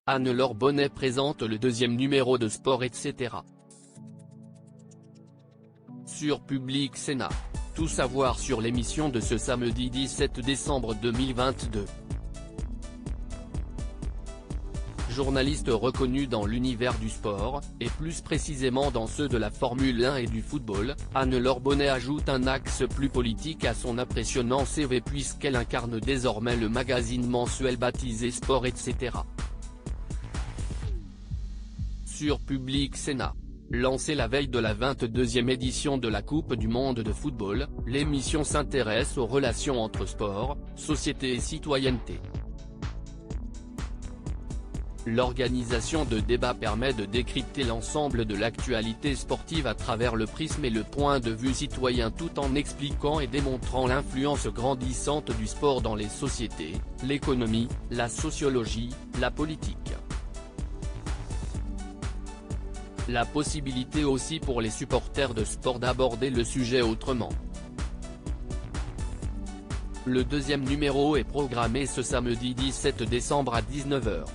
Anne-Laure Bonnet présente le deuxième numéro de Sport etc. Sur Public Sénat. Tout savoir sur l'émission de ce samedi 17 décembre 2022. Journaliste reconnue dans l'univers du sport, et plus précisément dans ceux de la Formule 1 et du football, Anne-Laure Bonnet ajoute un axe plus politique à son impressionnant CV puisqu'elle incarne désormais le magazine mensuel baptisé Sport etc. Sur Public Sénat. Lancée la veille de la 22e édition de la Coupe du monde de football, l'émission s'intéresse aux relations entre sport, société et citoyenneté. L'organisation de débats permet de décrypter l'ensemble de l'actualité sportive à travers le prisme et le point de vue citoyen tout en expliquant et démontrant l'influence grandissante du sport dans les sociétés, l'économie, la sociologie, la politique. La possibilité aussi pour les supporters de sport d'aborder le sujet autrement. Le deuxième numéro est programmé ce samedi 17 décembre à 19h.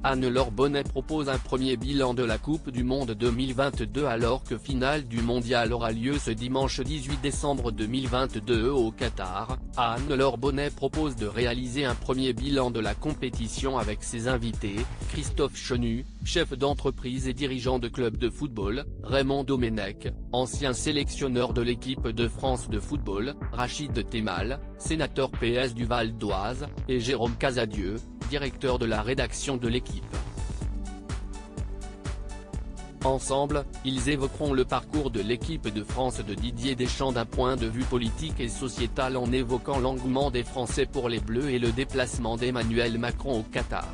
Anne-Laure Bonnet propose un premier bilan de la Coupe du monde 2022 alors que finale du mondial aura lieu ce dimanche 18 décembre 2022 au Qatar. Anne-Laure Bonnet propose de réaliser un premier bilan de la compétition avec ses invités, Christophe Chenu, chef d'entreprise et dirigeant de club de football, Raymond Domenech, ancien sélectionneur de l'équipe de France de football, Rachid Temal, sénateur PS du Val d'Oise, et Jérôme Casadieu, directeur de la rédaction de l'équipe. Ensemble, ils évoqueront le parcours de l'équipe de France de Didier Deschamps d'un point de vue politique et sociétal en évoquant l'engouement des Français pour les Bleus et le déplacement d'Emmanuel Macron au Qatar.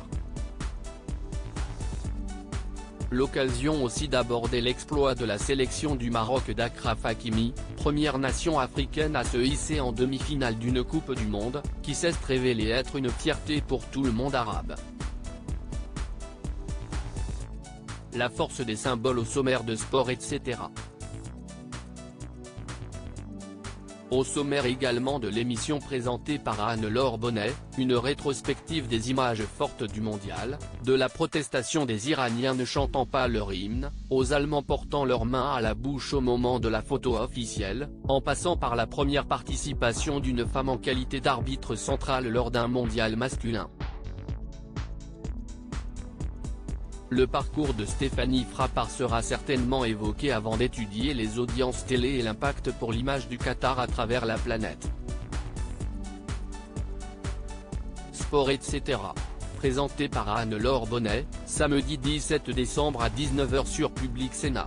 L'occasion aussi d'aborder l'exploit de la sélection du Maroc d'Achraf Hakimi, première nation africaine à se hisser en demi-finale d'une Coupe du Monde, qui s'est révélée être une fierté pour tout le monde arabe. La force des symboles au sommaire de Sport etc. Au sommaire également de l'émission présentée par Anne-Laure Bonnet, une rétrospective des images fortes du mondial, de la protestation des Iraniens ne chantant pas leur hymne, aux Allemands portant leurs mains à la bouche au moment de la photo officielle, en passant par la première participation d'une femme en qualité d'arbitre central lors d'un mondial masculin. Le parcours de Stéphanie Frappart sera certainement évoqué avant d'étudier les audiences télé et l'impact pour l'image du Qatar à travers la planète. Sport etc. Présenté par Anne-Laure Bonnet, samedi 17 décembre à 19h sur Public Sénat.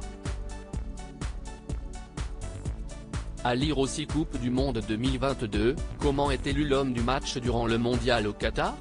À lire aussi Coupe du monde 2022, comment est élu l'homme du match durant le mondial au Qatar ?